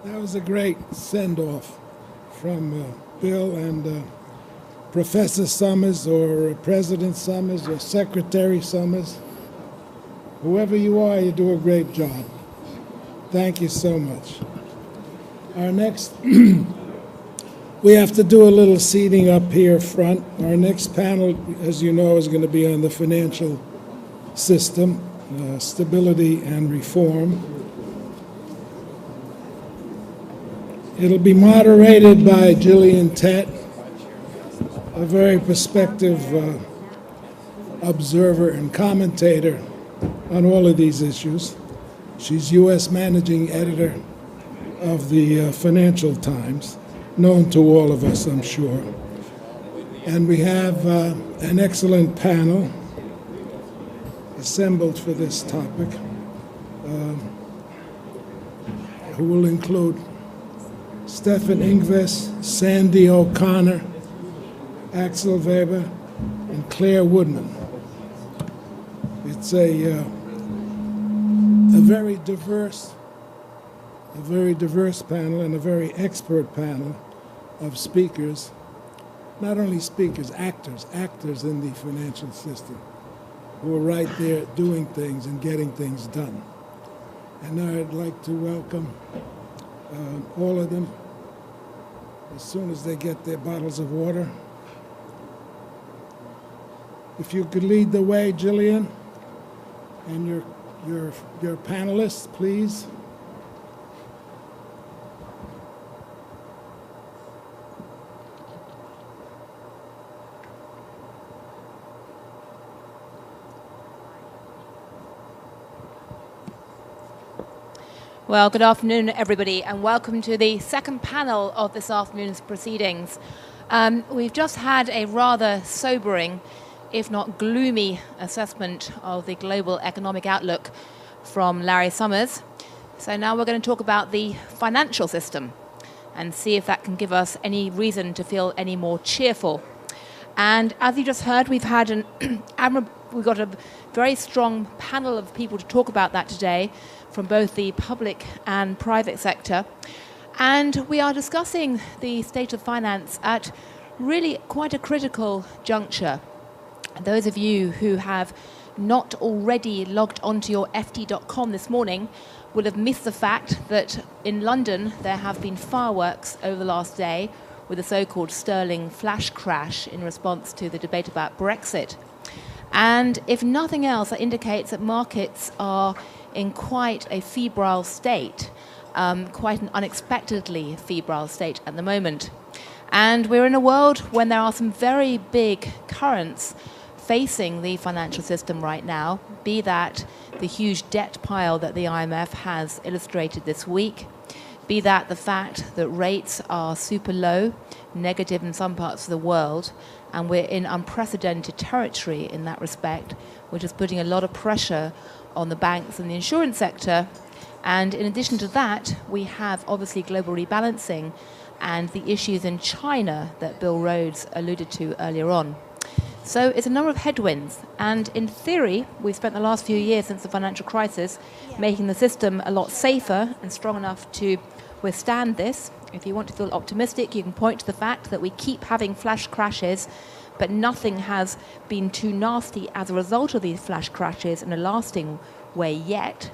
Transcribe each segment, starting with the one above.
That was a great send-off from Bill and Professor Summers or President Summers or Secretary Summers. Whoever you are, you do a great job. Thank you so much. Our next, we have to do a little seating up here front. Our next panel, as you know, is going to be on the financial system, stability and reform. It'll be moderated by Gillian Tett, a very prospective observer and commentator on all of these issues. She's U.S. Managing Editor of the Financial Times, known to all of us, I'm sure. And we have an excellent panel assembled for this topic, who will include Stefan Ingves, Sandie O'Connor, Axel Weber, and Clare Woodman. It's a very diverse panel and a very expert panel of speakers, not only speakers, actors in the financial system, who are right there doing things and getting things done. And now I'd like to welcome all of them as soon as they get their bottles of water. If you could lead the way, Gillian, and your panelists, please. Well, good afternoon, everybody, and welcome to the second panel of this afternoon's proceedings. We've just had a rather sobering, if not gloomy, assessment of the global economic outlook from Larry Summers. So now we're going to talk about the financial system and see if that can give us any reason to feel any more cheerful. And as you just heard, we've had we've got a very strong panel of people to talk about that today, from both the public and private sector. And we are discussing the state of finance at really quite a critical juncture. Those of you who have not already logged onto your ft.com this morning will have missed the fact that in London there have been fireworks over the last day with a so-called sterling flash crash in response to the debate about Brexit. And if nothing else, that indicates that markets are in quite a febrile state, quite an unexpectedly febrile state at the moment. And we're in a world when there are some very big currents facing the financial system right now, be that the huge debt pile that the IMF has illustrated this week, be that the fact that rates are super low, negative in some parts of the world, and we're in unprecedented territory in that respect, which is putting a lot of pressure on the banks and the insurance sector. And in addition to that, we have obviously global rebalancing and the issues in China that Bill Rhodes alluded to earlier on. So it's a number of headwinds. And in theory, we've spent the last few years since the financial crisis making the system a lot safer and strong enough to withstand this. If you want to feel optimistic, you can point to the fact that we keep having flash crashes, but nothing has been too nasty as a result of these flash crashes in a lasting way yet.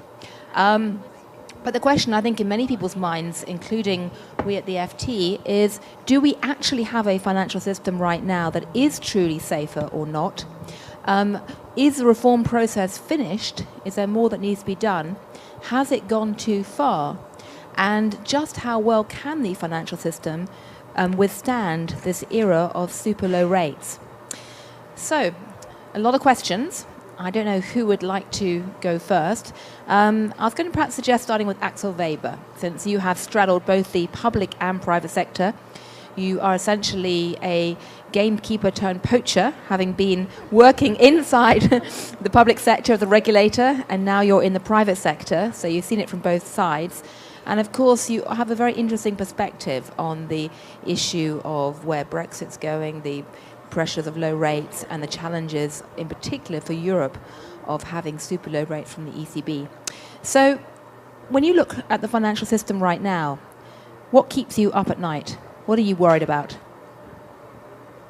But the question, I think, in many people's minds, including we at the FT, is do we actually have a financial system right now that is truly safer or not? Is the reform process finished? Is there more that needs to be done? Has it gone too far? And just how well can the financial system withstand this era of super low rates? So, a lot of questions. I don't know who would like to go first. I was going to perhaps suggest starting with Axel Weber, since you have straddled both the public and private sector. You are essentially a gamekeeper turned poacher, having been working inside the public sector of the regulator, and now you're in the private sector, so you've seen it from both sides. And of course, you have a very interesting perspective on the issue of where Brexit's going, the pressures of low rates, and the challenges, in particular for Europe, of having super low rates from the ECB. So when you look at the financial system right now, What keeps you up at night? What are you worried about?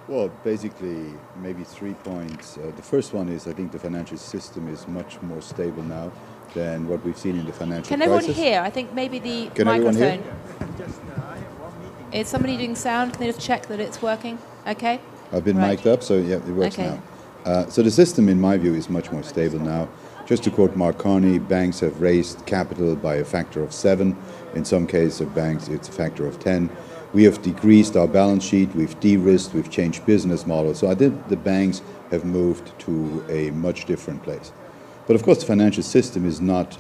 Well, basically, maybe 3 points. The first one is I think the financial system is much more stable now than what we've seen in the financial Can crisis. everyone hear? I think maybe the Can everyone microphone. hear? Is somebody doing sound? Can they just check that it's working? Okay. I've been Right. mic'd up, so yeah, it works Okay. now. So the system, in my view, is much more stable now. Just to quote Mark Carney, banks have raised capital by a factor of 7. In some cases of banks, it's a factor of 10. We have decreased our balance sheet, we've de-risked, we've changed business models. So I think the banks have moved to a much different place. But of course, the financial system is not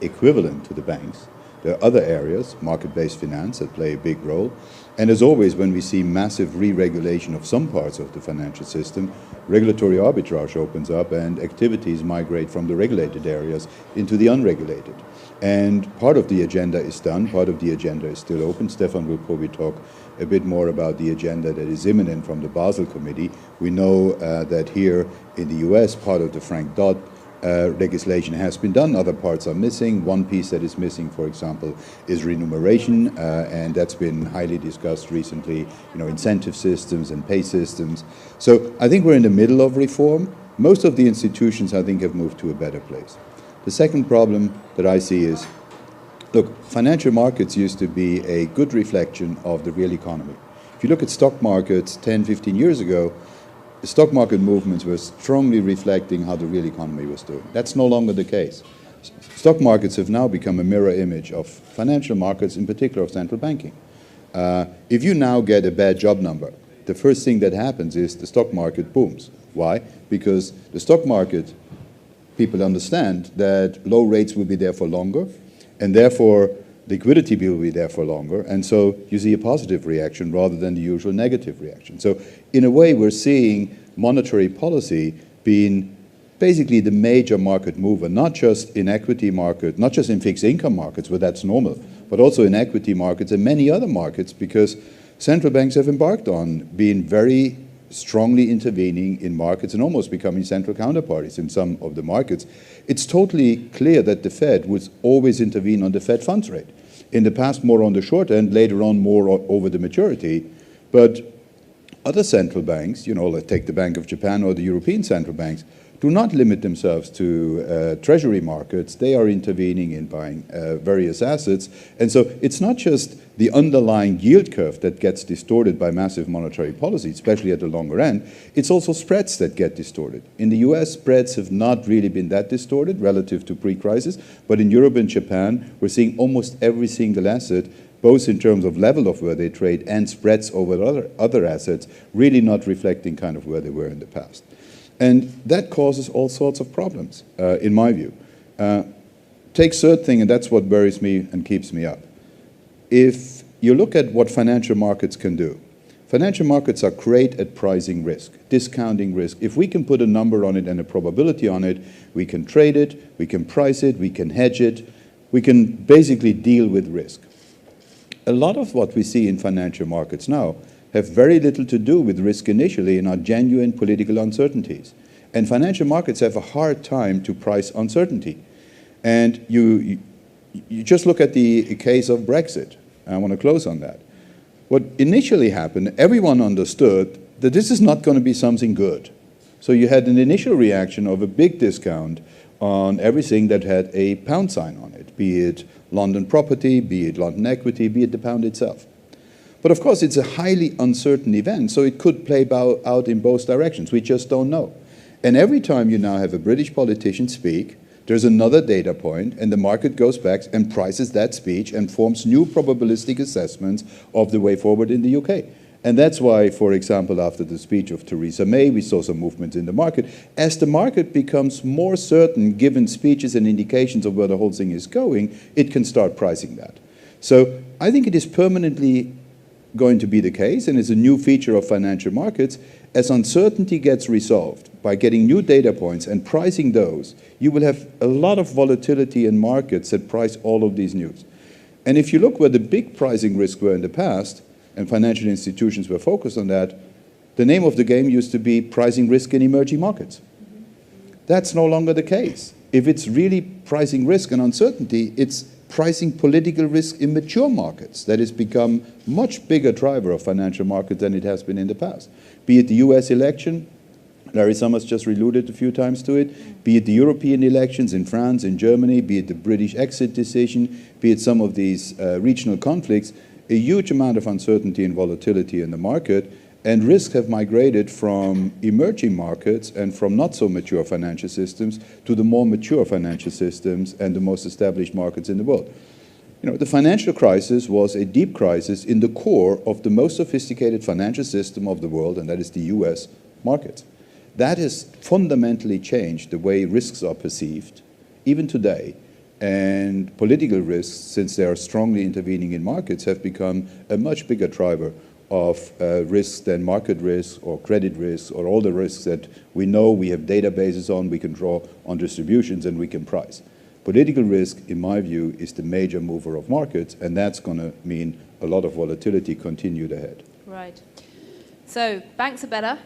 equivalent to the banks. There are other areas, market-based finance, that play a big role. And as always, when we see massive re-regulation of some parts of the financial system, regulatory arbitrage opens up and activities migrate from the regulated areas into the unregulated. And part of the agenda is done, part of the agenda is still open. Stefan will probably talk a bit more about the agenda that is imminent from the Basel Committee. We know that here in the US, part of the Frank Dodd legislation has been done, other parts are missing. One piece that is missing, for example, is remuneration, and that's been highly discussed recently, incentive systems and pay systems. So I think we're in the middle of reform. Most of the institutions, I think, have moved to a better place. The second problem that I see is, look, financial markets used to be a good reflection of the real economy. If you look at stock markets 10, 15 years ago, the stock market movements were strongly reflecting how the real economy was doing. That's no longer the case. Stock markets have now become a mirror image of financial markets, in particular of central banking. If you now get a bad job number, the first thing that happens is the stock market booms. Why? Because the stock market, people understand that low rates will be there for longer, and therefore liquidity will be there for longer, and so you see a positive reaction rather than the usual negative reaction. So in a way, we're seeing monetary policy being basically the major market mover, not just in equity market, not just in fixed income markets, where that's normal, but also in equity markets and many other markets, because central banks have embarked on being very strongly intervening in markets and almost becoming central counterparties in some of the markets. It's totally clear that the Fed would always intervene on the Fed funds rate. In the past, more on the short end, later on more over the maturity. But other central banks, let's take the Bank of Japan or the European central banks, do not limit themselves to treasury markets. They are intervening in buying various assets. And so it's not just the underlying yield curve that gets distorted by massive monetary policy, especially at the longer end. It's also spreads that get distorted. In the US, spreads have not really been that distorted relative to pre-crisis. But in Europe and Japan, we're seeing almost every single asset, both in terms of level of where they trade and spreads over other assets, really not reflecting kind of where they were in the past. And that causes all sorts of problems, in my view. Take third thing, and that's what worries me and keeps me up. If you look at what financial markets can do, financial markets are great at pricing risk, discounting risk. If we can put a number on it and a probability on it, we can trade it, we can price it, we can hedge it, we can basically deal with risk. A lot of what we see in financial markets now have very little to do with risk initially and are genuine political uncertainties. And financial markets have a hard time to price uncertainty. And you just look at the case of Brexit. I want to close on that. What initially happened, everyone understood that this is not going to be something good. So you had an initial reaction of a big discount on everything that had a pound sign on it, be it London property, be it London equity, be it the pound itself. But of course, it's a highly uncertain event, so it could play out in both directions. We just don't know. And every time you now have a British politician speak, there's another data point, and the market goes back and prices that speech and forms new probabilistic assessments of the way forward in the UK. And that's why, for example, after the speech of Theresa May, we saw some movements in the market. As the market becomes more certain, given speeches and indications of where the whole thing is going, it can start pricing that. So I think it is permanently going to be the case, and it's a new feature of financial markets. As uncertainty gets resolved by getting new data points and pricing those, you will have a lot of volatility in markets that price all of these news. And if you look where the big pricing risks were in the past, and financial institutions were focused on that, the name of the game used to be pricing risk in emerging markets. That's no longer the case. If it's really pricing risk and uncertainty, it's pricing political risk in mature markets that has become much bigger driver of financial markets than it has been in the past. Be it the US election, Larry Summers just alluded a few times to it, be it the European elections in France, in Germany, be it the British exit decision, be it some of these regional conflicts, a huge amount of uncertainty and volatility in the market, and risks have migrated from emerging markets and from not so mature financial systems to the more mature financial systems and the most established markets in the world. You know, the financial crisis was a deep crisis in the core of the most sophisticated financial system of the world, and that is the US market. That has fundamentally changed the way risks are perceived, even today. And political risks, since they are strongly intervening in markets, have become a much bigger driver of risks than market risks or credit risks or all the risks that we know we have databases on, we can draw on distributions, and we can price. Political risk, in my view, is the major mover of markets, and that's going to mean a lot of volatility continued ahead. Right. So banks are better,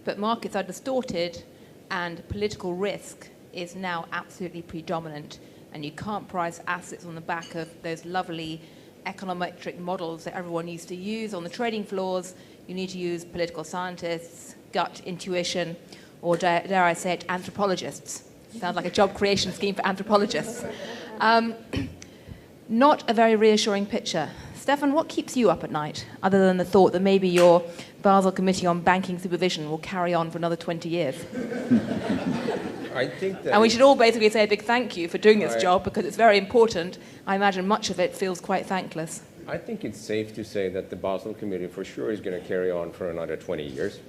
but markets are distorted, and political risk is now absolutely predominant, and you can't price assets on the back of those lovely econometric models that everyone used to use on the trading floors. You need to use political scientists, gut intuition, or dare I say it, anthropologists. Sounds like a job creation scheme for anthropologists. Not a very reassuring picture. Stefan, what keeps you up at night, other than the thought that maybe your Basel Committee on Banking Supervision will carry on for another 20 years? I think that, and we should all basically say a big thank you for doing this job, because it's very important. I imagine much of it feels quite thankless. I think it's safe to say that the Basel Committee for sure is going to carry on for another 20 years.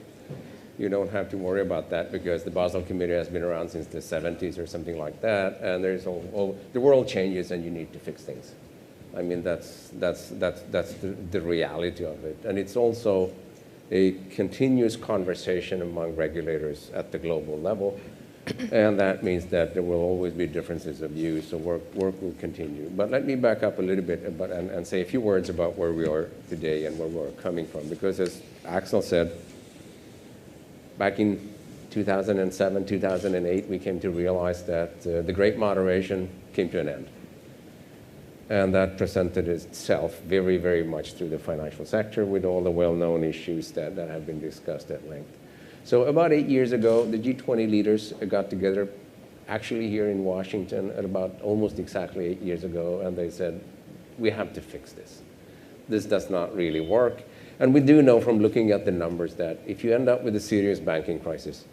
You don't have to worry about that, because the Basel Committee has been around since the 70s or something like that, and there's the world changes and you need to fix things. I mean, that's the reality of it. And it's also a continuous conversation among regulators at the global level. And that means that there will always be differences of view, so work will continue. But let me back up a little bit and say a few words about where we are today and where we're coming from. Because as Axel said, back in 2007, 2008, we came to realize that the Great Moderation came to an end. And that presented itself very, very much through the financial sector with all the well-known issues that have been discussed at length. So about 8 years ago, the G20 leaders got together, actually here in Washington, at about almost exactly 8 years ago, and they said, we have to fix this. This does not really work. And we do know from looking at the numbers that if you end up with a serious banking crisis,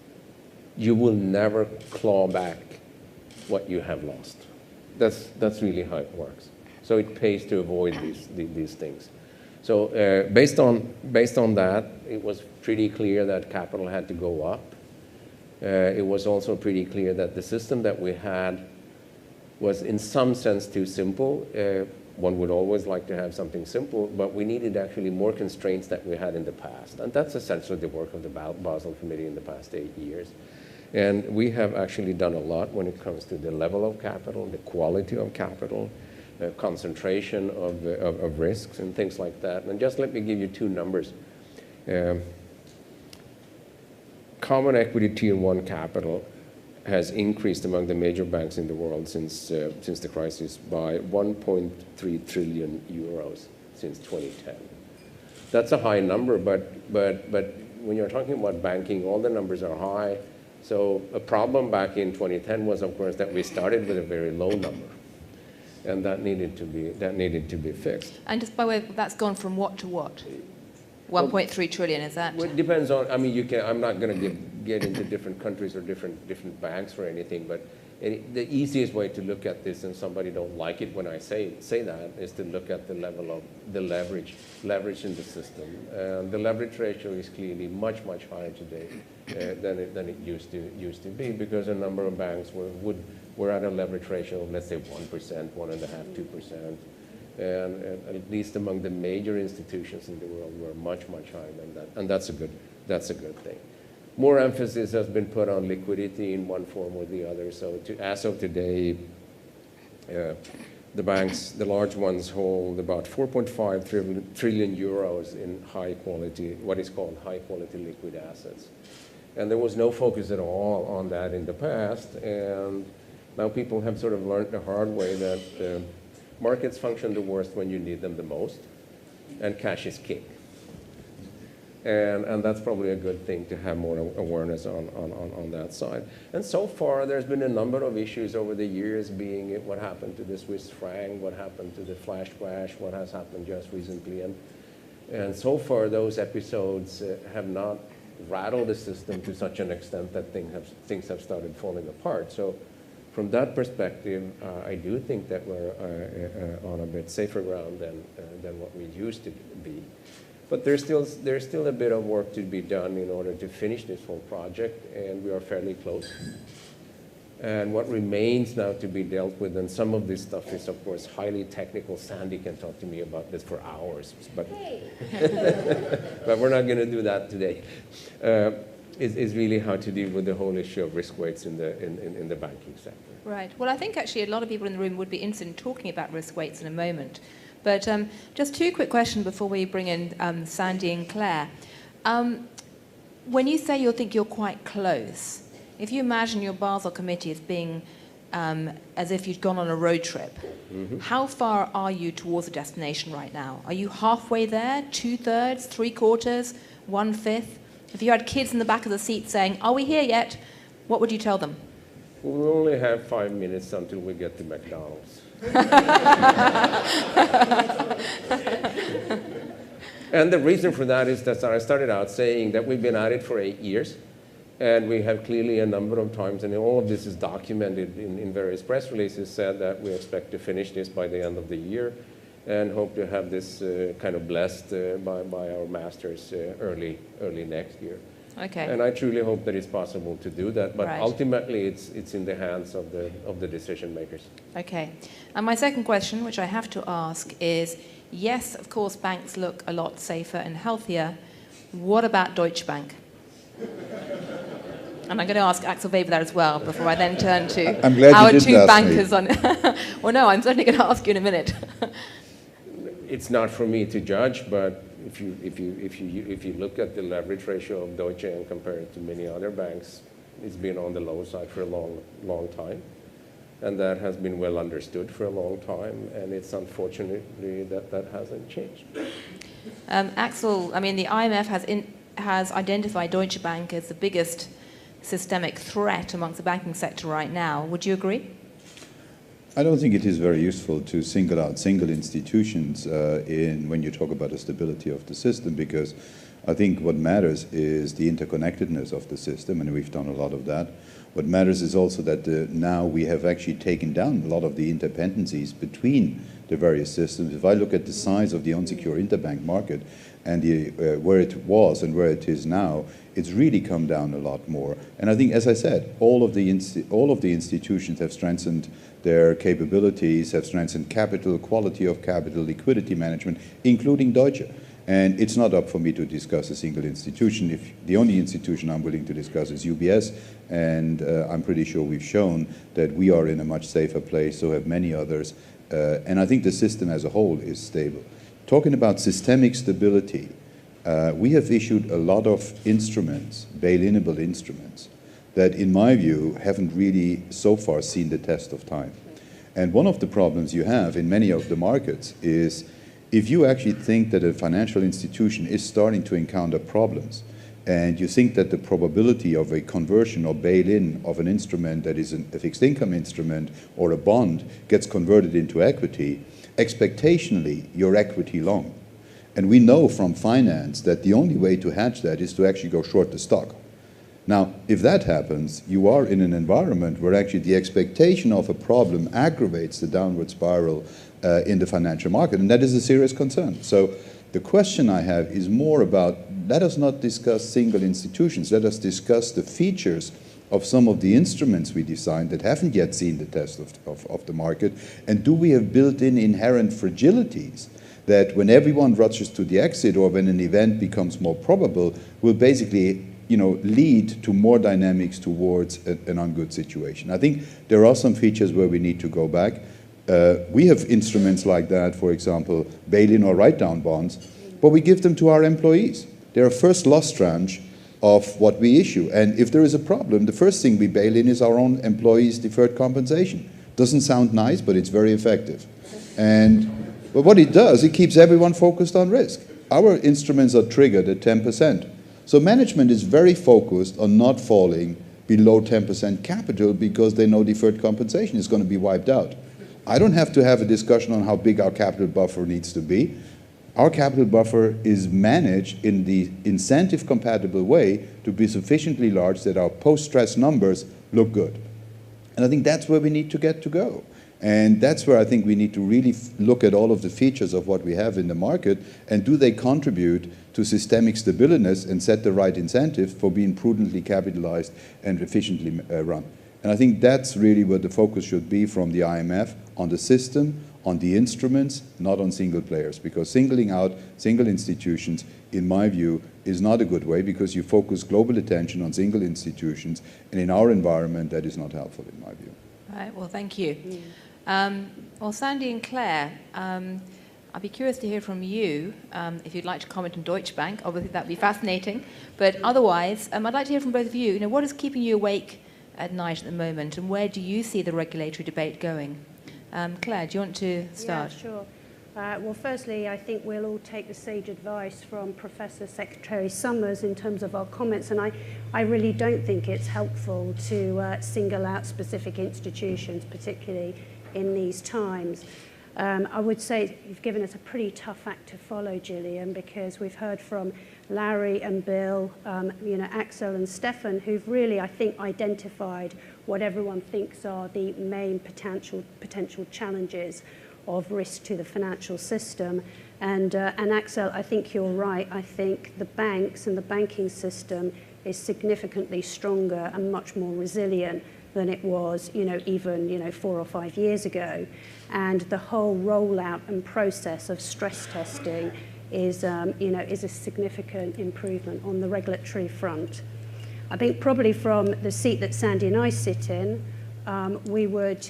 you will never claw back what you have lost. That's really how it works. So it pays to avoid these things. So based on that, it was pretty clear that capital had to go up. It was also pretty clear that the system that we had was in some sense too simple. One would always like to have something simple, but we needed actually more constraints that we had in the past. And that's essentially the work of the Basel Committee in the past 8 years. And we have actually done a lot when it comes to the level of capital, the quality of capital, concentration of risks and things like that. And just let me give you two numbers. Common equity tier 1 capital has increased among the major banks in the world since the crisis by 1.3 trillion euros since 2010. That's a high number, but when you're talking about banking, all the numbers are high. So a problem back in 2010 was, of course, that we started with a very low number. And that needed to be fixed. And just by the way, that's gone from what to what? 1.3 trillion, is that? Well, it depends on, I mean, I'm not going to get into different countries or different banks or anything, but the easiest way to look at this, and somebody don't like it when I say that, is to look at the level of the leverage in the system. The leverage ratio is clearly much higher today than it used to be, because a number of banks were at a leverage ratio of, let's say, 1%, 1.5%, 2%. And at least among the major institutions in the world, we're much higher than that, and that's a good thing. More emphasis has been put on liquidity in one form or the other. So as of today, the banks, the large ones, hold about 4.5 trillion euros in high quality, what is called high quality liquid assets. And there was no focus at all on that in the past, and now people have sort of learned the hard way that Markets function the worst when you need them the most, and cash is king. And that's probably a good thing to have more awareness on that side. And so far, there's been a number of issues over the years, being what happened to the Swiss franc, what happened to the flash crash, what has happened just recently. And so far, those episodes have not rattled the system to such an extent that things have started falling apart. So from that perspective, I do think that we're on a bit safer ground than what we used to be. But there's still a bit of work to be done in order to finish this whole project, and we are fairly close. And what remains now to be dealt with, and some of this stuff is, of course, highly technical. Sandie can talk to me about this for hours, but, but we're not going to do that today. Is really how to deal with the whole issue of risk weights in the banking sector. Right. Well, I think actually a lot of people in the room would be interested in talking about risk weights in a moment. But just two quick questions before we bring in Sandie and Clare. When you say you think you're quite close, if you imagine your Basel committee as being as if you'd gone on a road trip, how far are you towards the destination right now? Are you halfway there, 2/3, 3/4, 1/5? If you had kids in the back of the seat saying, "Are we here yet?" what would you tell them? We only have 5 minutes until we get to McDonald's. And the reason for that is that I started out saying that we've been at it for 8 years, and we have clearly a number of times, and all of this is documented in various press releases, said that we expect to finish this by the end of the year and hope to have this kind of blessed by our masters early next year. Okay. And I truly hope that it's possible to do that, but right. ultimately it's in the hands of the decision makers. Okay. And my second question, which I have to ask, is yes, of course, banks look a lot safer and healthier. What about Deutsche Bank? And I'm going to ask Axel Weber that as well before I then turn to our two bankers on. Well, no, I'm certainly going to ask you in a minute. It's not for me to judge, but if you look at the leverage ratio of Deutsche and compare it to many other banks, it's been on the low side for a long time, and that has been well understood for a long time, and it's unfortunately that hasn't changed. Axel, I mean, the IMF has identified Deutsche Bank as the biggest systemic threat amongst the banking sector right now. Would you agree? I don't think it is very useful to single out single institutions when you talk about the stability of the system, because I think what matters is the interconnectedness of the system, and we've done a lot of that. What matters is also that now we have actually taken down a lot of the interdependencies between the various systems. If I look at the size of the unsecured interbank market and where it was and where it is now, it's really come down a lot more. And I think, as I said, all of the institutions have strengthened their capabilities, have strengthened capital, quality of capital, liquidity management, including Deutsche. And it's not up for me to discuss a single institution. If the only institution I'm willing to discuss is UBS, and I'm pretty sure we've shown that we are in a much safer place, so have many others. And I think the system as a whole is stable. Talking about systemic stability, we have issued a lot of instruments, bail-inable instruments, that in my view haven't really so far seen the test of time. And one of the problems you have in many of the markets is if you actually think that a financial institution is starting to encounter problems, and you think that the probability of a conversion or bail-in of an instrument that is a fixed income instrument or a bond gets converted into equity, expectationally you're equity long. And we know from finance that the only way to hedge that is to actually go short the stock. Now, if that happens, you are in an environment where actually the expectation of a problem aggravates the downward spiral in the financial market, and that is a serious concern. So the question I have is more about, let us not discuss single institutions, let us discuss the features of some of the instruments we designed that haven't yet seen the test of the market, and do we have built-in inherent fragilities that when everyone rushes to the exit or when an event becomes more probable will basically lead to more dynamics towards an ungood situation. I think there are some features where we need to go back. We have instruments like that, for example, bail-in or write-down bonds, but we give them to our employees. They're a first loss tranche of what we issue. And if there is a problem, the first thing we bail in is our own employees' deferred compensation. Doesn't sound nice, but it's very effective. But what it does, it keeps everyone focused on risk. Our instruments are triggered at 10%. So management is very focused on not falling below 10% capital because they know deferred compensation is going to be wiped out. I don't have to have a discussion on how big our capital buffer needs to be. Our capital buffer is managed in the incentive-compatible way to be sufficiently large that our post-stress numbers look good. And I think that's where we need to get to go. And that's where I think we need to really look at all of the features of what we have in the market, and do they contribute to systemic stability and set the right incentives for being prudently capitalized and efficiently run. And I think that's really what the focus should be from the IMF, on the system, on the instruments, not on single players. Because singling out single institutions, in my view, is not a good way, because you focus global attention on single institutions, and in our environment, that is not helpful, in my view. Right, well, thank you. Well, Sandie and Clare, I'd be curious to hear from you, if you'd like to comment on Deutsche Bank. Obviously, that'd be fascinating. But otherwise, I'd like to hear from both of you. What is keeping you awake at night at the moment, and where do you see the regulatory debate going? Clare, do you want to start? Yeah, sure. Well, firstly, I think we'll all take the sage advice from Professor Secretary Summers in terms of our comments, and I really don't think it's helpful to single out specific institutions, particularly in these times. I would say you've given us a pretty tough act to follow, Gillian, because we've heard from Larry and Bill, Axel and Stefan, who've really, I think, identified what everyone thinks are the main potential challenges of risk to the financial system. And Axel, I think you're right. I think the banks and the banking system is significantly stronger and much more resilient than it was, even 4 or 5 years ago. And the whole rollout and process of stress testing is a significant improvement on the regulatory front. I think probably from the seat that Sandie and I sit in, we would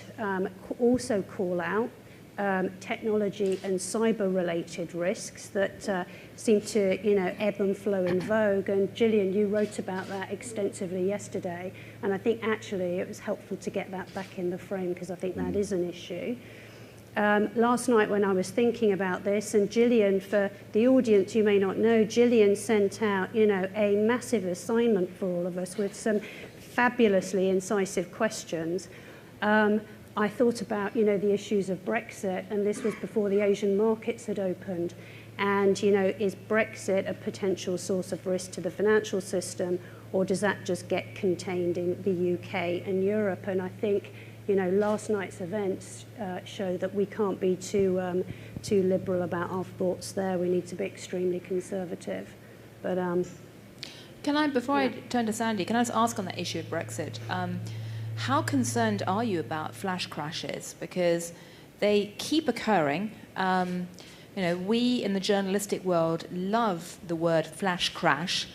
also call out technology and cyber-related risks that seem to, ebb and flow in vogue. And Gillian, you wrote about that extensively yesterday, and I think actually it was helpful to get that back in the frame, because I think that is an issue. Last night when I was thinking about this, and Gillian, for the audience you may not know, Gillian sent out, a massive assignment for all of us with some fabulously incisive questions. I thought about, the issues of Brexit, and this was before the Asian markets had opened. And, is Brexit a potential source of risk to the financial system, or does that just get contained in the UK and Europe? And I think, last night's events show that we can't be too liberal about our thoughts there. We need to be extremely conservative. But can I, before I turn to Sandie, can I just ask on that issue of Brexit? How concerned are you about flash crashes? Because they keep occurring. We in the journalistic world love the word flash crash,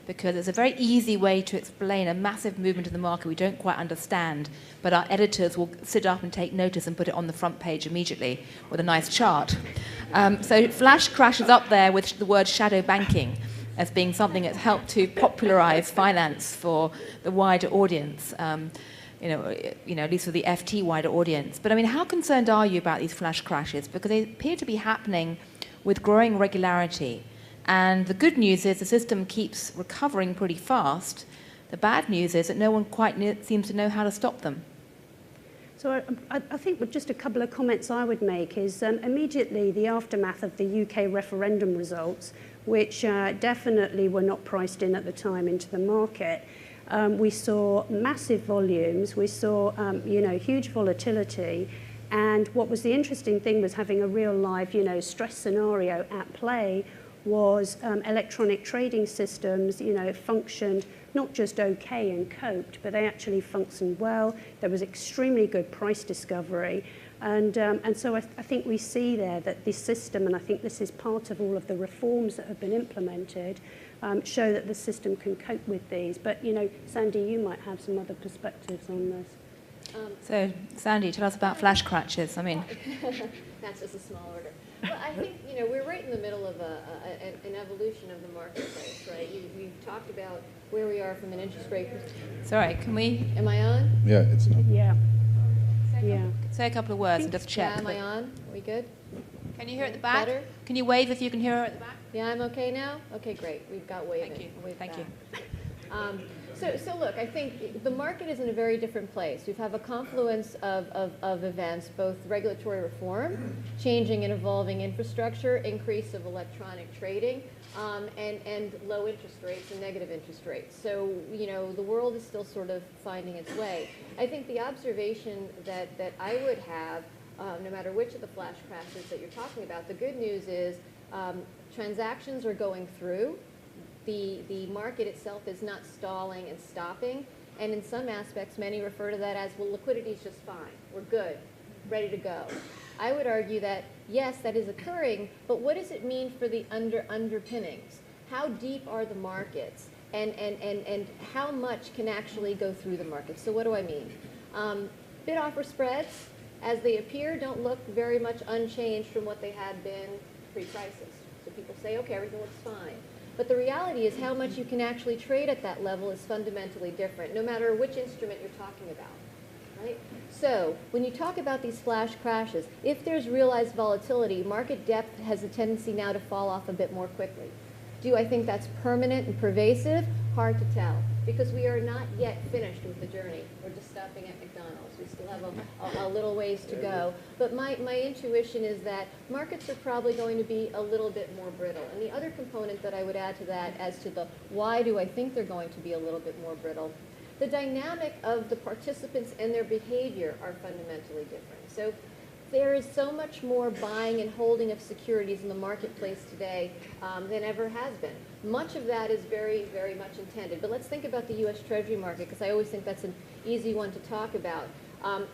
because it's a very easy way to explain a massive movement in the market we don't quite understand, but our editors will sit up and take notice and put it on the front page immediately with a nice chart. So flash crash is up there with the word shadow banking as being something that's helped to popularize finance for the wider audience, at least for the FT wider audience. But how concerned are you about these flash crashes? Because they appear to be happening with growing regularity. And the good news is the system keeps recovering pretty fast. The bad news is that no one quite seems to know how to stop them. So I think just a couple of comments I would make is immediately the aftermath of the UK referendum results, which definitely were not priced in at the time into the market. We saw massive volumes, we saw huge volatility, and what was the interesting thing was having a real live stress scenario at play was electronic trading systems functioned not just okay and coped, but they actually functioned well. There was extremely good price discovery, and so I think we see there that this system, and I think this is part of all of the reforms that have been implemented, show that the system can cope with these. But Sandie, you might have some other perspectives on this. So Sandie, tell us about flash crashes. That's just a small order. Well, I think we're right in the middle of an evolution of the marketplace, right? We've talked about where we are from an interest rate perspective. Sorry, can we? Am I on? Yeah, it's not. Yeah. Yeah. say a couple of words and just check. Yeah, am I on? Are we good? Can you hear at the back? Better? Can you wave if you can hear her at the back? Yeah, I'm okay now? Okay, great. We've got waving. Thank you. I'll wave Thank back. you. So look, I think the market is in a very different place. We have a confluence of events, both regulatory reform, changing and evolving infrastructure, increase of electronic trading, and low interest rates and negative interest rates. So, you know, the world is still sort of finding its way. I think the observation that I would have, no matter which of the flash crashes that you're talking about, the good news is transactions are going through. The market itself is not stalling and stopping. And in some aspects, many refer to that as, well, liquidity is just fine. We're good, ready to go. I would argue that, yes, that is occurring, but what does it mean for the underpinnings? How deep are the markets? And how much can actually go through the market? So what do I mean? Bid-offer spreads, as they appear, don't look very much unchanged from what they had been pre-crisis. So people say, okay, everything looks fine. But the reality is how much you can actually trade at that level is fundamentally different, no matter which instrument you're talking about, right? So when you talk about these flash crashes, if there's realized volatility, market depth has a tendency now to fall off a bit more quickly. Do I think that's permanent and pervasive? Hard to tell, because we are not yet finished with the journey. We're just stopping at McDonald's. We still have a little ways to go. But my intuition is that markets are probably going to be a little bit more brittle. And the other component that I would add to that as to the why do I think they're going to be a little bit more brittle, the dynamic of the participants and their behavior are fundamentally different. So there is so much more buying and holding of securities in the marketplace today than ever has been. Much of that is very, very much intended. But let's think about the U.S. Treasury market, because I always think that's an easy one to talk about.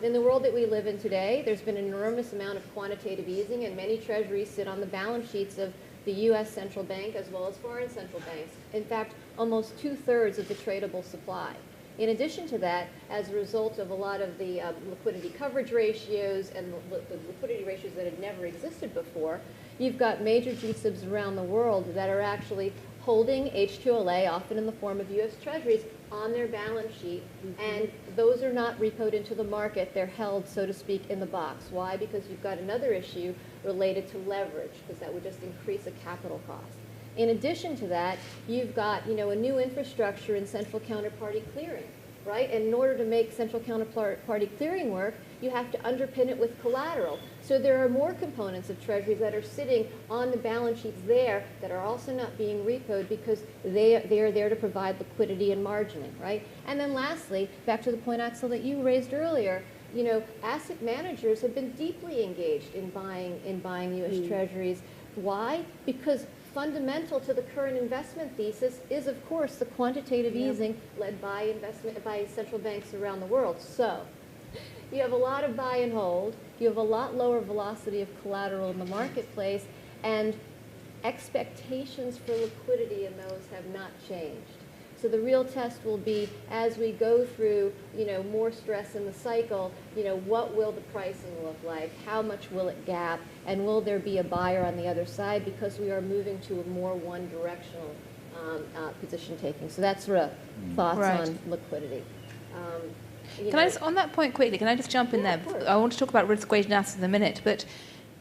In the world that we live in today, there's been an enormous amount of quantitative easing, and many treasuries sit on the balance sheets of the U.S. central bank as well as foreign central banks. In fact, almost 2/3 of the tradable supply. In addition to that, as a result of a lot of the liquidity coverage ratios and the liquidity ratios that had never existed before, you've got major GSIBs around the world that are actually holding H2LA, often in the form of U.S. Treasuries, on their balance sheet, and those are not repoed into the market. They're held, so to speak, in the box. Why? Because you've got another issue related to leverage, because that would just increase a capital cost. In addition to that, you've got, you know, a new infrastructure in central counterparty clearing, right? And in order to make central counterparty clearing work, you have to underpin it with collateral. So there are more components of treasuries that are sitting on the balance sheets there that are also not being repoed because they are there to provide liquidity and margining, right? And then lastly, back to the point, Axel, that you raised earlier, you know, asset managers have been deeply engaged in buying U.S. treasuries. Why? Because fundamental to the current investment thesis is, of course, the quantitative easing led by central banks around the world. So you have a lot of buy and hold. You have a lot lower velocity of collateral in the marketplace, and expectations for liquidity in those have not changed. So the real test will be, as we go through, you know, more stress in the cycle, you know, what will the pricing look like? How much will it gap? And will there be a buyer on the other side? Because we are moving to a more one-directional position taking. So that's sort of thoughts on liquidity. Can I just, on that point quickly, can I just jump in there? I want to talk about risk-weighted assets in a minute, but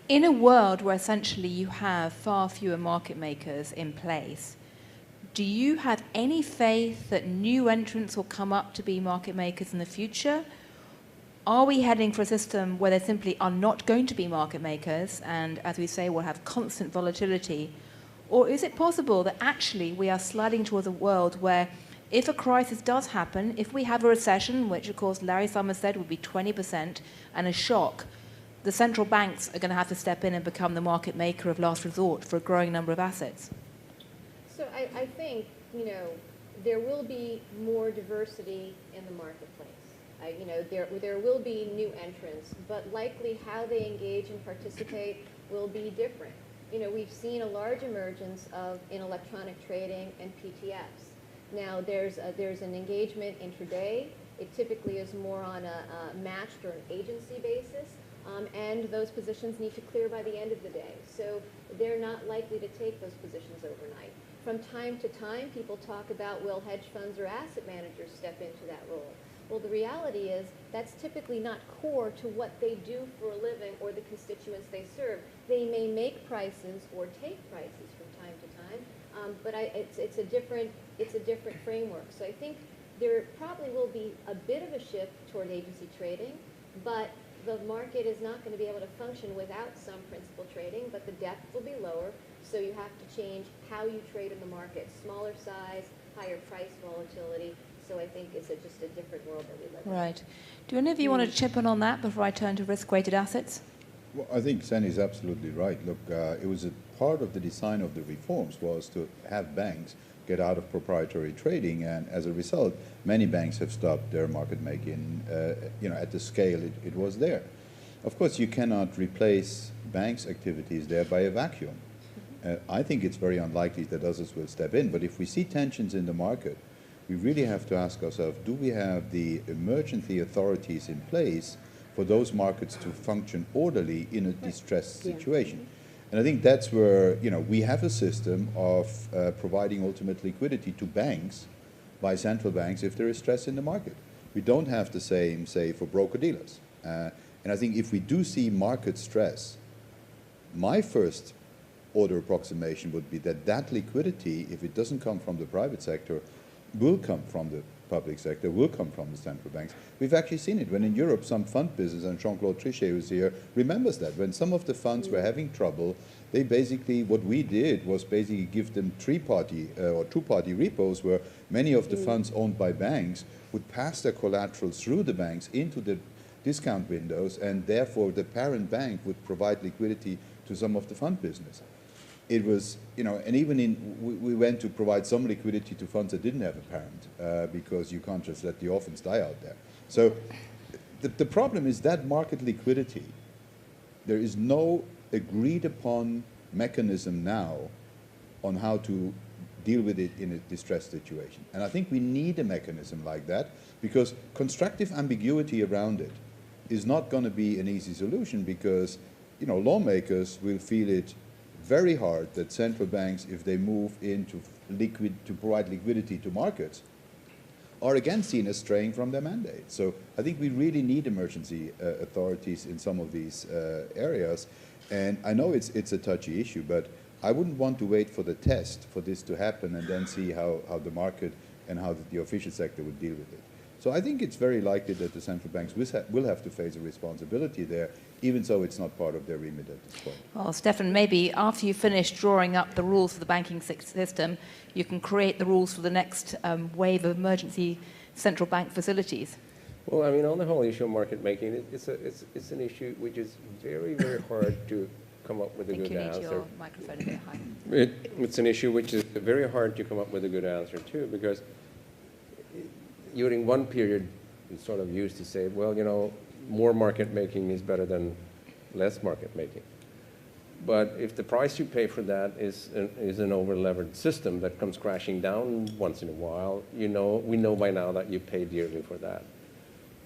in a world where essentially you have far fewer market makers in place, do you have any faith that new entrants will come up to be market makers in the future? Are we heading for a system where there simply are not going to be market makers and, as we say, we'll have constant volatility? Or is it possible that actually we are sliding towards a world where if a crisis does happen, if we have a recession, which of course Larry Summers said would be 20%, and a shock, the central banks are going to have to step in and become the market maker of last resort for a growing number of assets? So I think, you know, there will be more diversity in the marketplace. You know, there will be new entrants, but likely how they engage and participate will be different. You know, we've seen a large emergence in electronic trading and PTFs. Now, there's an engagement intraday. It typically is more on a matched or an agency basis, and those positions need to clear by the end of the day. So they're not likely to take those positions overnight. From time to time, people talk about will hedge funds or asset managers step into that role. Well, the reality is that's typically not core to what they do for a living or the constituents they serve. They may make prices or take prices from time to time, but it's a different framework. So I think there probably will be a bit of a shift toward agency trading, but the market is not going to be able to function without some principal trading, but the depth will be lower, so you have to change how you trade in the market. Smaller size, higher price volatility, so I think it's just a different world that we live in. Right. Do any of you want to chip in on that before I turn to risk-weighted assets? Well, I think Sandie is absolutely right. Look, it was a part of the design of the reforms was to have banks get out of proprietary trading, and as a result, many banks have stopped their market making, at the scale it was there. Of course, you cannot replace banks' activities there by a vacuum. I think it's very unlikely that others will step in, but if we see tensions in the market, we really have to ask ourselves, do we have the emergency authorities in place for those markets to function orderly in a distressed situation? And I think that's where, we have a system of providing ultimate liquidity to banks by central banks if there is stress in the market. We don't have the same, say, for broker-dealers. And I think if we do see market stress, my first order approximation would be that liquidity, if it doesn't come from the private sector, will come from the public sector, will come from the central banks. We've actually seen it when in Europe some fund business, and Jean-Claude Trichet who's here remembers that, when some of the funds were having trouble, they basically, what we did was basically give them three-party or two-party repos where many of the funds owned by banks would pass their collateral through the banks into the discount windows, and therefore the parent bank would provide liquidity to some of the fund business. It was, and even we went to provide some liquidity to funds that didn't have a parent because you can't just let the orphans die out there. So the problem is that market liquidity, there is no agreed upon mechanism now on how to deal with it in a distressed situation. And I think we need a mechanism like that because constructive ambiguity around it is not going to be an easy solution because, lawmakers will feel it very hard that central banks, if they move into to provide liquidity to markets, are again seen as straying from their mandate. So I think we really need emergency authorities in some of these areas. And I know it's a touchy issue, but I wouldn't want to wait for the test for this to happen and then see how the market and how the official sector would deal with it. So I think it's very likely that the central banks will have to face a responsibility there, even though it's not part of their remit at this point. Well, Stefan, maybe after you finish drawing up the rules for the banking system, you can create the rules for the next wave of emergency central bank facilities. Well, I mean, on the whole issue of market making, it's an issue which is very, very hard to come up with a good answer. I think you need your microphone a bit higher. It's an issue which is very hard to come up with a good answer too, because during one period, it's sort of used to say, well, more market making is better than less market making. But if the price you pay for that is an over-levered system that comes crashing down once in a while, we know by now that you pay dearly for that.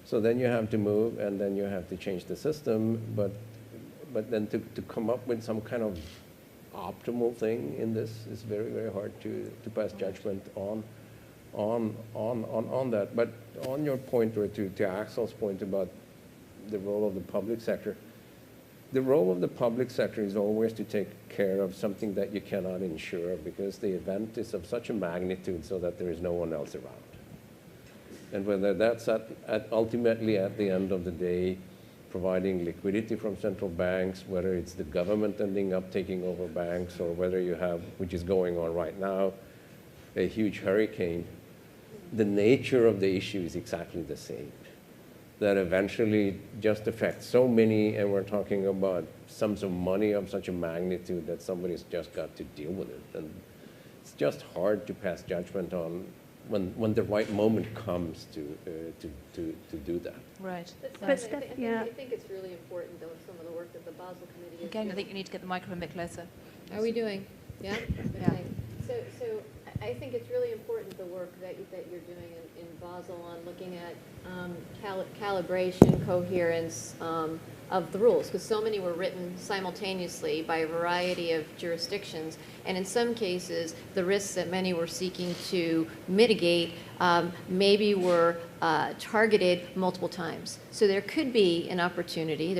So then you have to move, and then you have to change the system. But then to come up with some kind of optimal thing in this is very, very hard to pass judgment on that. But on your point, or to Axel's point about the role of the public sector, the role of the public sector is always to take care of something that you cannot insure because the event is of such a magnitude so that there is no one else around. And whether that's ultimately at the end of the day providing liquidity from central banks, whether it's the government ending up taking over banks, or whether you have, which is going on right now, a huge hurricane, the nature of the issue is exactly the same. That eventually just affects so many, and we're talking about sums of money of such a magnitude that somebody's just got to deal with it. And it's just hard to pass judgment on when the right moment comes to do that. Right. I think it's really important, though, some of the work that the Basel Committee is Again, doing. I think you need to get the microphone a bit closer. Are we doing? Yeah? Yeah. Okay. So I think it's really important, the work that you're doing in Basel on looking at calibration, coherence of the rules, because so many were written simultaneously by a variety of jurisdictions, and in some cases, the risks that many were seeking to mitigate maybe were targeted multiple times. So there could be an opportunity,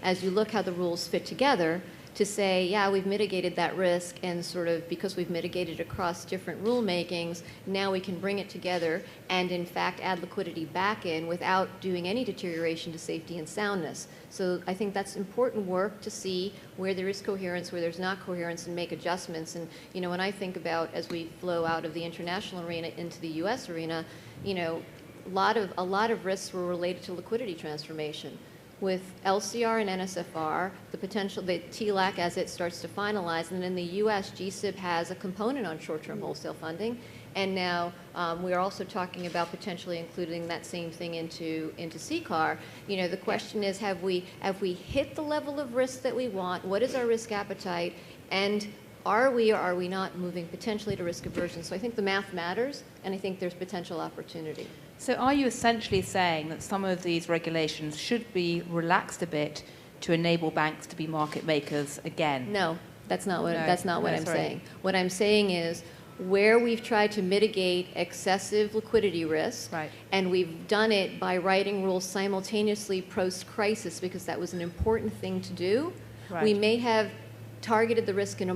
as you look how the rules fit together, to say, yeah, we've mitigated that risk, and sort of because we've mitigated across different rulemakings, now we can bring it together and in fact add liquidity back in without doing any deterioration to safety and soundness. So I think that's important work to see where there is coherence, where there's not coherence, and make adjustments. And you know, when I think about as we flow out of the international arena into the U.S. arena, you know, a lot of risks were related to liquidity transformation. With LCR and NSFR, the potential, the TLAC as it starts to finalize, and in the U.S., GSIB has a component on short-term wholesale funding, and now we are also talking about potentially including that same thing into CCAR. You know, the question is, have we hit the level of risk that we want? What is our risk appetite? And are we or are we not moving potentially to risk aversion? So I think the math matters, and I think there's potential opportunity. So are you essentially saying that some of these regulations should be relaxed a bit to enable banks to be market makers again? No, that's not what I'm saying. What I'm saying is where we've tried to mitigate excessive liquidity risk, right, and we've done it by writing rules simultaneously post-crisis because that was an important thing to do, right, we may have targeted the risk in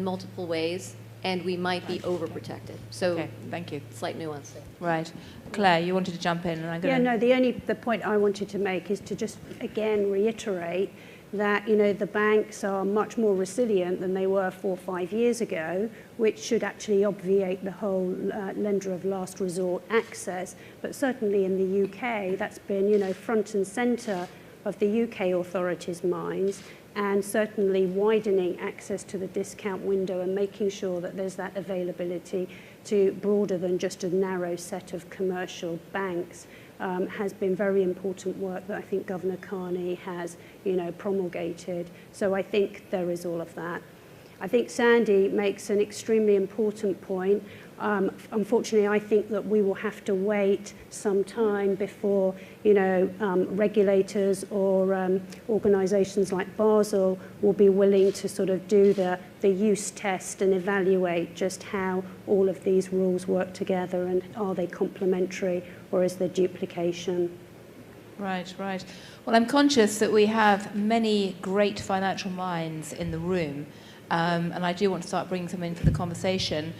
multiple ways, and we might be overprotected. So, okay, thank you. Slight nuance. Right. Claire, you wanted to jump in, and I'm going to... Yeah, no, the point I wanted to make is to just, again, reiterate that, you know, the banks are much more resilient than they were 4 or 5 years ago, which should actually obviate the whole lender of last resort access. But certainly in the UK, that's been, you know, front and centre of the UK authorities' minds, and certainly widening access to the discount window and making sure that there's that availability to broader than just a narrow set of commercial banks has been very important work that I think Governor Carney has, you know, promulgated. So I think there is all of that. I think Sandie makes an extremely important point. Unfortunately, I think that we will have to wait some time before, you know, regulators or organisations like Basel will be willing to sort of do the use test and evaluate just how all of these rules work together, and are they complementary or is there duplication? Right, right. Well, I'm conscious that we have many great financial minds in the room, and I do want to start bringing some into the conversation.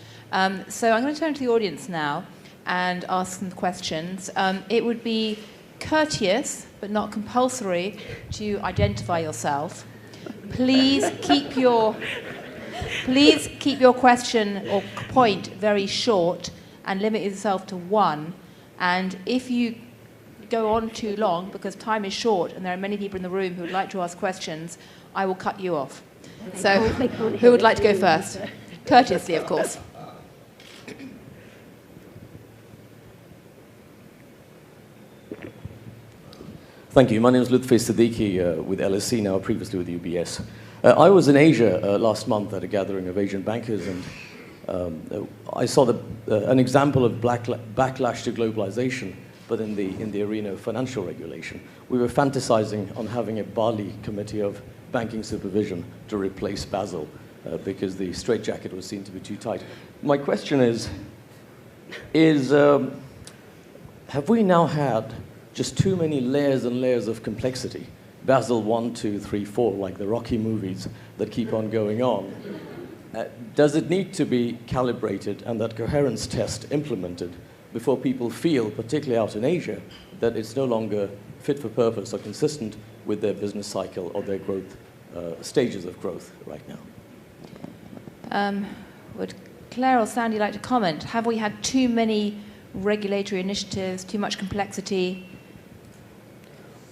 So I'm going to turn to the audience now and ask some questions. It would be courteous, but not compulsory, to identify yourself. Please keep your question or point very short and limit yourself to one. And if you go on too long, because time is short and there are many people in the room who would like to ask questions, I will cut you off. So who would like to go first? Courteously, of course. Thank you. My name is Lutfi Siddiqui with LSE, now previously with UBS. I was in Asia last month at a gathering of Asian bankers, and I saw an example of backlash to globalization, but in the arena of financial regulation. We were fantasizing on having a Bali committee of banking supervision to replace Basel because the straitjacket was seen to be too tight. My question is have we now had just too many layers and layers of complexity? Basel 1, 2, 3, 4, like the Rocky movies that keep on going on. Does it need to be calibrated and that coherence test implemented before people feel, particularly out in Asia, that it's no longer fit for purpose or consistent with their business cycle or their growth stages of growth right now? Would Clare or Sandie like to comment? Have we had too many regulatory initiatives, too much complexity?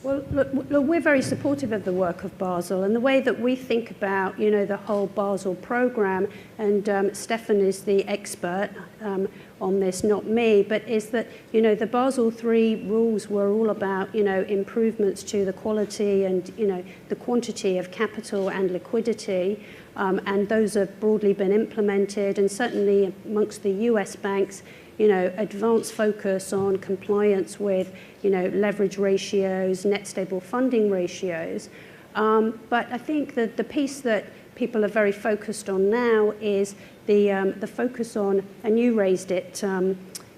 Well, look, we're very supportive of the work of Basel, and the way that we think about, you know, the whole Basel program, and Stefan is the expert on this, not me, but is that, you know, the Basel III rules were all about, you know, improvements to the quality and, you know, the quantity of capital and liquidity, and those have broadly been implemented, and certainly amongst the US banks, you know, advanced focus on compliance with, you know, leverage ratios, net stable funding ratios. But I think that the piece that people are very focused on now is the focus on, and you raised it,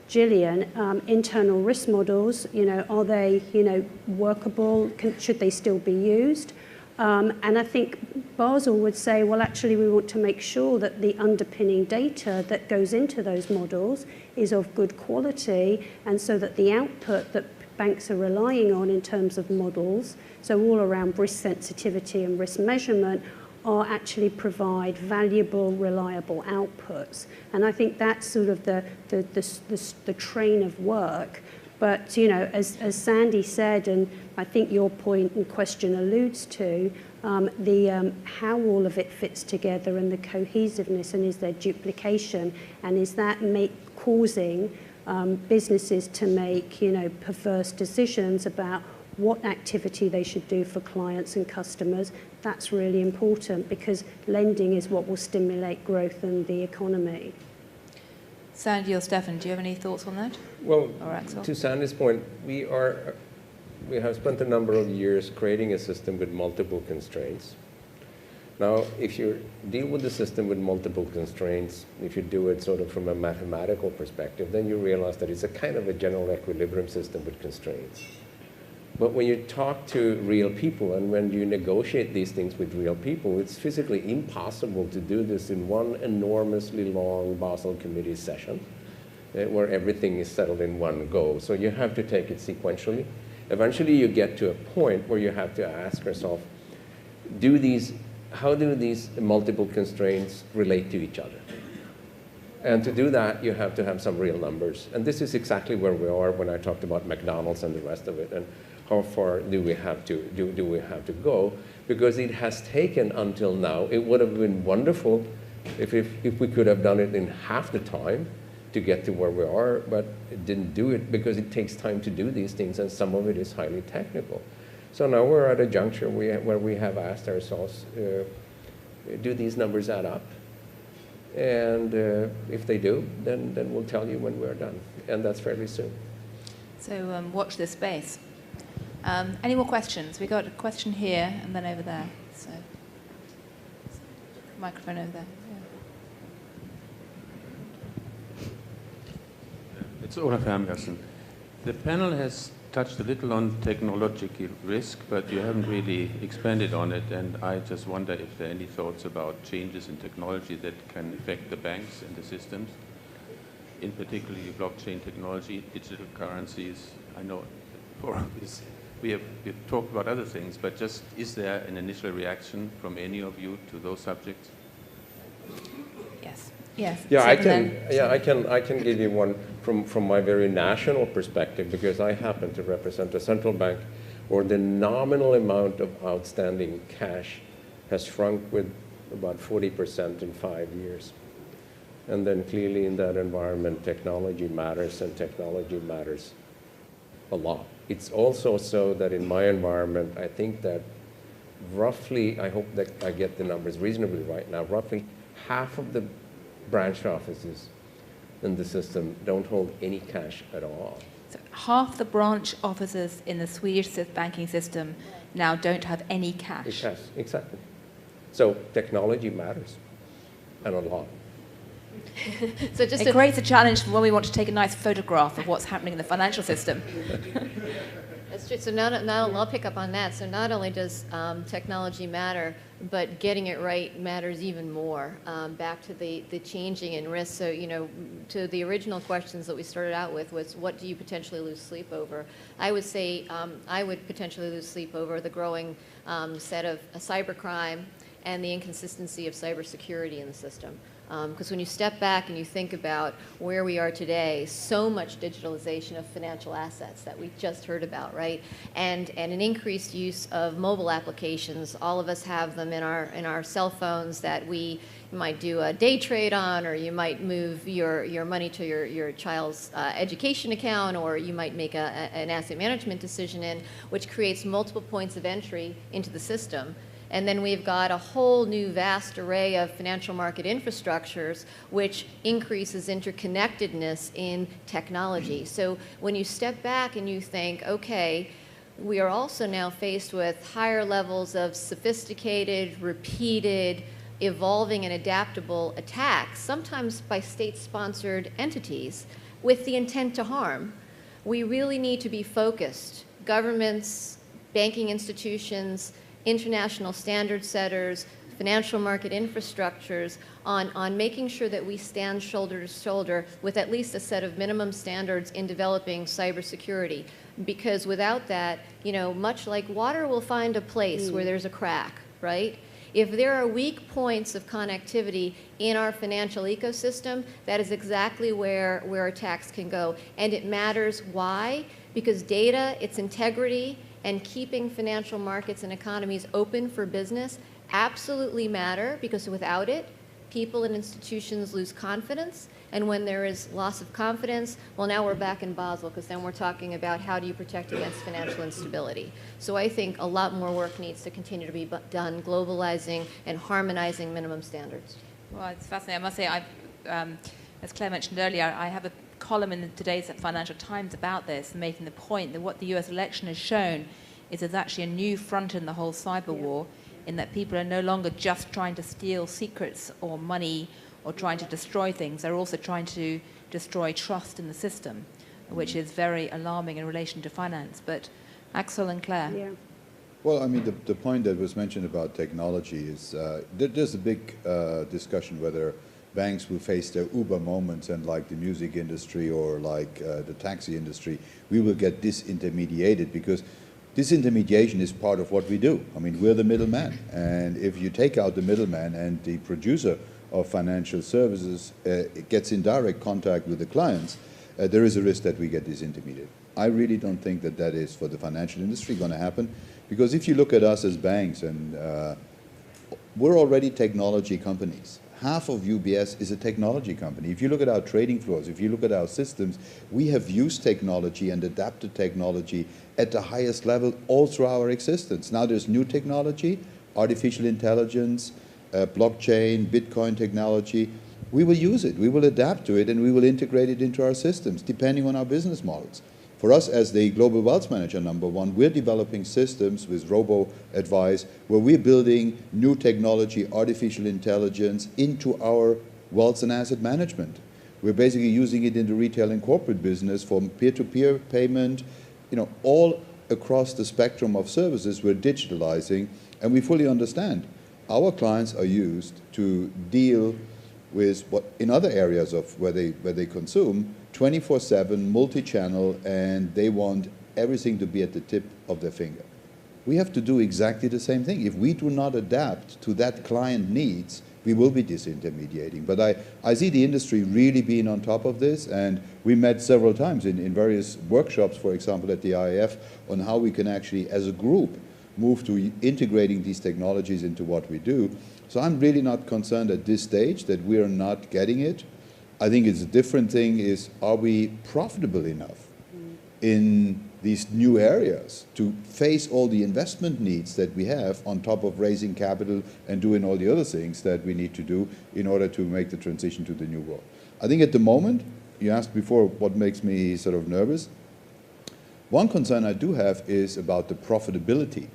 Gillian, internal risk models, are they, workable? Should they still be used? And I think Basel would say, well, actually, we want to make sure that the underpinning data that goes into those models is of good quality, and so that the output that banks are relying on in terms of models, so all around risk sensitivity and risk measurement, are actually provide valuable, reliable outputs. And I think that's sort of the train of work. But, as Sandie said, and I think your point and question alludes to, how all of it fits together and the cohesiveness, and is there duplication, and is that causing businesses to make, perverse decisions about what activity they should do for clients and customers. That's really important, because lending is what will stimulate growth in the economy. Sandie or Stefan, do you have any thoughts on that? Well, or Axel? To Sandie's point, we have spent a number of years creating a system with multiple constraints. Now, if you deal with the system with multiple constraints, if you do it sort of from a mathematical perspective, then you realize that it's a kind of a general equilibrium system with constraints. But when you talk to real people and when you negotiate these things with real people, it's physically impossible to do this in one enormously long Basel committee session where everything is settled in one go. So you have to take it sequentially. Eventually you get to a point where you have to ask yourself, how do these multiple constraints relate to each other? And to do that, you have to have some real numbers. And this is exactly where we are when I talked about McDonald's and the rest of it. And how far do we have to go? Because it has taken until now. It would have been wonderful if we could have done it in half the time to get to where we are, but it didn't do it because it takes time to do these things, and some of it is highly technical. So now we're at a juncture where we have asked ourselves, do these numbers add up? And if they do, then we'll tell you when we're done, and that's fairly soon. So watch this space. Any more questions? We got a question here and then over there. So, microphone over there. Yeah. It's Olaf Hermgassen. The panel has touched a little on technological risk, but you haven't really expanded on it, and I just wonder if there are any thoughts about changes in technology that can affect the banks and the systems, in particular blockchain technology, digital currencies. I know for this we've talked about other things, but just is there an initial reaction from any of you to those subjects? Yes. Yes. Yeah, I can give you one from my very national perspective, because I happen to represent a central bank where the nominal amount of outstanding cash has shrunk with about 40% in 5 years. And then clearly in that environment, technology matters, and technology matters a lot. It's also so that in my environment, I think that roughly, I hope that I get the numbers reasonably right now, roughly half of the branch offices in the system don't hold any cash at all. So half the branch offices in the Swedish banking system now don't have any cash. Cash, exactly. So technology matters, and a lot. So it creates a challenge when we want to take a nice photograph of what's happening in the financial system. That's true. So I'll pick up on that. So not only does technology matter, but getting it right matters even more. Back to the changing in risk. So, to the original questions that we started out with was, what do you potentially lose sleep over? I would say I would potentially lose sleep over the growing set of cybercrime and the inconsistency of cybersecurity in the system. Because when you step back and you think about where we are today, so much digitalization of financial assets that we just heard about, right? And an increased use of mobile applications. All of us have them in our cell phones that you might do a day trade on, or you might move your money to your child's education account, or you might make an asset management decision in, which creates multiple points of entry into the system. And then we've got a whole new vast array of financial market infrastructures, which increases interconnectedness in technology. So when you step back and you think, okay, we are also now faced with higher levels of sophisticated, repeated, evolving and adaptable attacks, sometimes by state-sponsored entities, with the intent to harm. We really need to be focused. Governments, banking institutions, international standard setters, financial market infrastructures on making sure that we stand shoulder to shoulder with at least a set of minimum standards in developing cybersecurity. Because without that, you know, much like water will find a place where there's a crack, right? If there are weak points of connectivity in our financial ecosystem, that is exactly where attacks can go. And it matters. Why? Because data, its integrity, and keeping financial markets and economies open for business absolutely matter, because without it, people and institutions lose confidence. And when there is loss of confidence, well, now we're back in Basel, because then we're talking about how do you protect against financial instability. So I think a lot more work needs to continue to be done, globalizing and harmonizing minimum standards. Well, it's fascinating. I must say, as Claire mentioned earlier, I have a column in today's Financial Times about this, making the point that what the US election has shown is there's actually a new front in the whole cyber war, in that people are no longer just trying to steal secrets or money or trying to destroy things. They're also trying to destroy trust in the system, which is very alarming in relation to finance. But Axel and Claire. Yeah. Well, I mean, the point that was mentioned about technology is there's a big discussion whether banks will face their Uber moments, and like the music industry or like the taxi industry, we will get disintermediated, because disintermediation is part of what we do. I mean, we're the middleman, and if you take out the middleman and the producer of financial services gets in direct contact with the clients, there is a risk that we get disintermediated. I really don't think that that is for the financial industry going to happen, because if you look at us as banks, and we're already technology companies. Half of UBS is a technology company. If you look at our trading floors, if you look at our systems, we have used technology and adapted technology at the highest level all through our existence. Now there's new technology, artificial intelligence, blockchain, Bitcoin technology. We will use it, we will adapt to it, and we will integrate it into our systems, depending on our business models. For us, as the global wealth manager #1, we're developing systems with robo-advice where we're building new technology, artificial intelligence into our wealth and asset management. We're basically using it in the retail and corporate business for peer-to-peer payment, you know, all across the spectrum of services we're digitalizing, and we fully understand our clients are used to deal with what in other areas of where they consume 24/7, multi-channel, and they want everything to be at the tip of their finger. We have to do exactly the same thing. If we do not adapt to that client needs, we will be disintermediating. But I see the industry really being on top of this, and we met several times in various workshops, for example, at the IIF, on how we can actually, as a group, move to integrating these technologies into what we do. So I'm really not concerned at this stage that we are not getting it. I think it's a different thing is, are we profitable enough in these new areas to face all the investment needs that we have on top of raising capital and doing all the other things that we need to do in order to make the transition to the new world. I think at the moment, you asked before what makes me sort of nervous. One concern I do have is about the profitability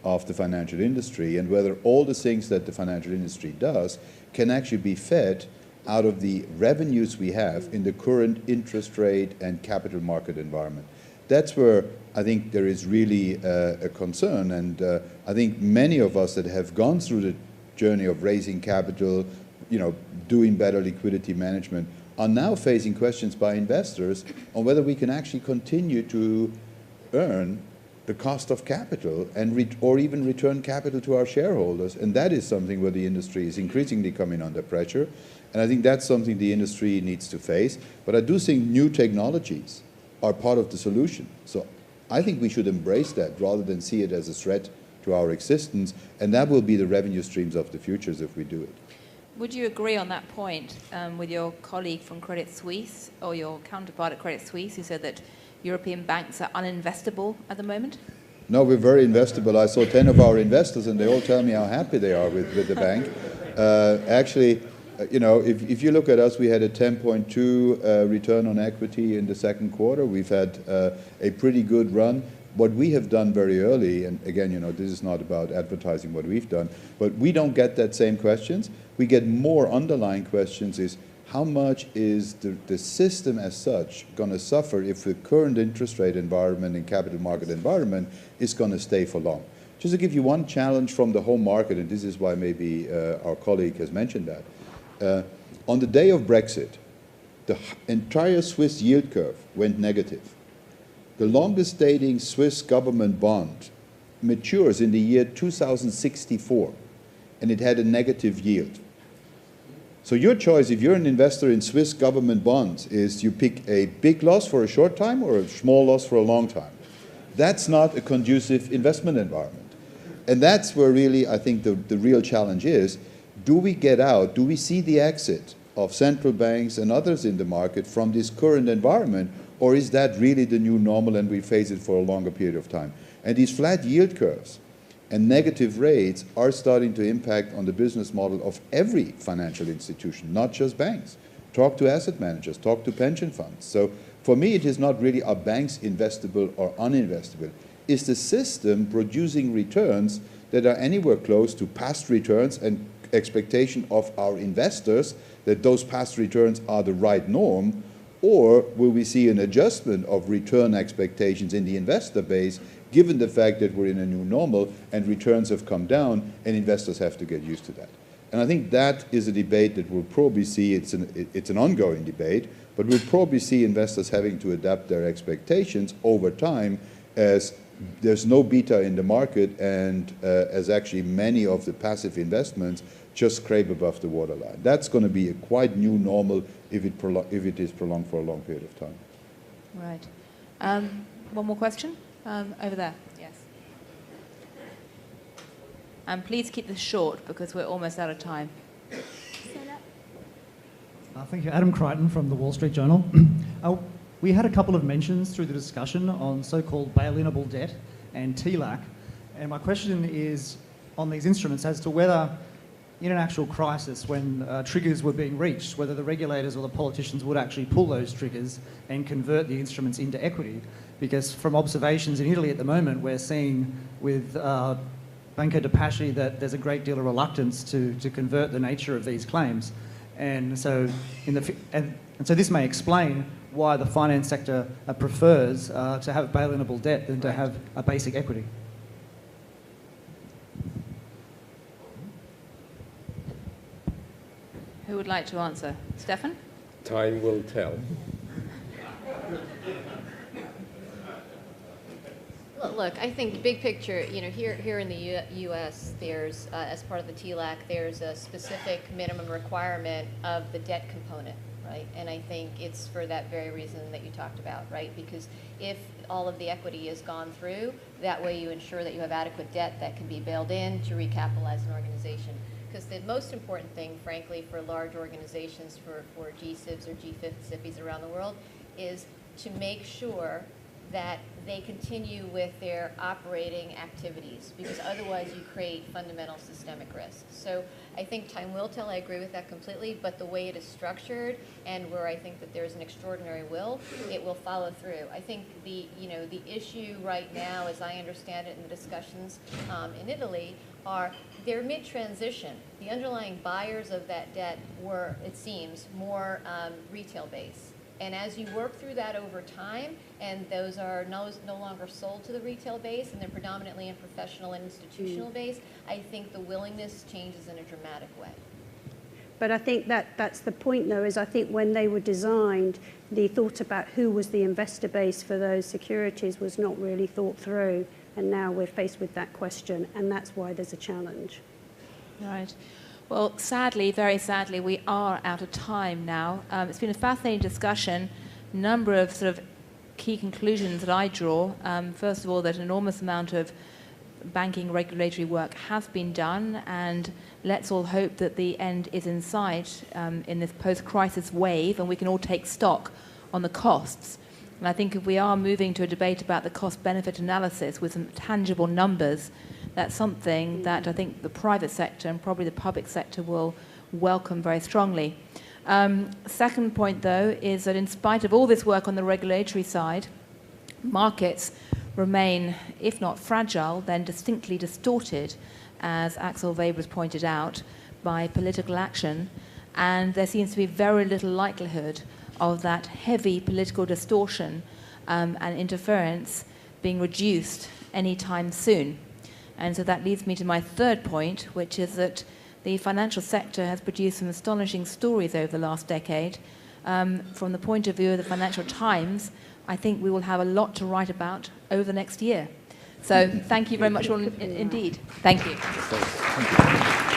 of the financial industry, and whether all the things that the financial industry does can actually be fed out of the revenues we have in the current interest rate and capital market environment. That's where I think there is really a concern, and I think many of us that have gone through the journey of raising capital, you know, doing better liquidity management, are now facing questions by investors on whether we can actually continue to earn the cost of capital and or even return capital to our shareholders. And that is something where the industry is increasingly coming under pressure. And I think that's something the industry needs to face. But I do think new technologies are part of the solution. So I think we should embrace that rather than see it as a threat to our existence. And that will be the revenue streams of the futures if we do it. Would you agree on that point with your colleague from Credit Suisse, or your counterpart at Credit Suisse, who said that European banks are uninvestable at the moment? No, we're very investable. I saw 10 of our investors, and they all tell me how happy they are with the bank. Actually, you know, if you look at us, we had a 10.2 return on equity in the second quarter. We've had a pretty good run. What we have done very early, and again, you know, this is not about advertising what we've done, but we don't get that same questions. We get more underlying questions is, how much is the system as such going to suffer if the current interest rate environment and capital market environment is going to stay for long? Just to give you one challenge from the home market, and this is why maybe our colleague has mentioned that. On the day of Brexit, the entire Swiss yield curve went negative. The longest dating Swiss government bond matures in the year 2064, and it had a negative yield. So your choice, if you're an investor in Swiss government bonds, is you pick a big loss for a short time or a small loss for a long time. That's not a conducive investment environment. And that's where really I think the real challenge is, do we get out, do we see the exit of central banks and others in the market from this current environment, or is that really the new normal and we face it for a longer period of time? And these flat yield curves and negative rates are starting to impact on the business model of every financial institution, not just banks. Talk to asset managers, talk to pension funds. So for me, it is not really are banks investable or uninvestable. Is the system producing returns that are anywhere close to past returns and expectation of our investors that those past returns are the right norm? Or will we see an adjustment of return expectations in the investor base, given the fact that we're in a new normal and returns have come down and investors have to get used to that? And I think that is a debate that we'll probably see. It's an ongoing debate, but we'll probably see investors having to adapt their expectations over time as there's no beta in the market and as actually many of the passive investments just scrape above the waterline. That's going to be a quite new normal if it is prolonged for a long period of time. Right. One more question? Over there, yes. And please keep this short because we're almost out of time. Thank you. Adam Crichton from the Wall Street Journal. We had a couple of mentions through the discussion on so-called bail-inable debt and TLAC. And my question is on these instruments as to whether in an actual crisis when triggers were being reached, whether the regulators or the politicians would actually pull those triggers and convert the instruments into equity. Because from observations in Italy at the moment, we're seeing with Banco de Paschi that there's a great deal of reluctance to convert the nature of these claims. And so, and so this may explain why the finance sector prefers to have bail-inable debt than to have a basic equity. Who would like to answer? Stefan? Time will tell. Look, I think big picture, here in the U.S., there's, as part of the TLAC, there's a specific minimum requirement of the debt component, right? And I think it's for that very reason that you talked about, right? Because if all of the equity is gone through, that way you ensure that you have adequate debt that can be bailed in to recapitalize an organization. Because the most important thing, frankly, for large organizations, for G-SIBs or G-SIBs around the world, is to make sure that they continue with their operating activities, because otherwise you create fundamental systemic risk. So I think time will tell. I agree with that completely, but the way it is structured and where I think that there's an extraordinary will, it will follow through. I think the issue right now, as I understand it in the discussions in Italy, are they're mid-transition. The underlying buyers of that debt were, it seems, more retail-based. And as you work through that over time, and those are no longer sold to the retail base, and they're predominantly in professional and institutional base, I think the willingness changes in a dramatic way. But I think that's the point, though, is I think when they were designed, the thought about who was the investor base for those securities was not really thought through. And now we're faced with that question, and that's why there's a challenge. Right. Well, sadly, very sadly, we are out of time now. It's been a fascinating discussion. A number of sort of key conclusions that I draw. First of all, that an enormous amount of banking regulatory work has been done, and let's all hope that the end is in sight in this post-crisis wave, and we can all take stock on the costs. And I think if we are moving to a debate about the cost-benefit analysis with some tangible numbers, that's something that I think the private sector and probably the public sector will welcome very strongly. Second point, though, is that in spite of all this work on the regulatory side, markets remain, if not fragile, then distinctly distorted, as Axel Weber has pointed out, by political action. and there seems to be very little likelihood of that heavy political distortion and interference being reduced anytime soon. And so that leads me to my third point, which is that the financial sector has produced some astonishing stories over the last decade. From the point of view of the Financial Times, I think we will have a lot to write about over the next year. So thank you very much all indeed. Thank you. Thank you.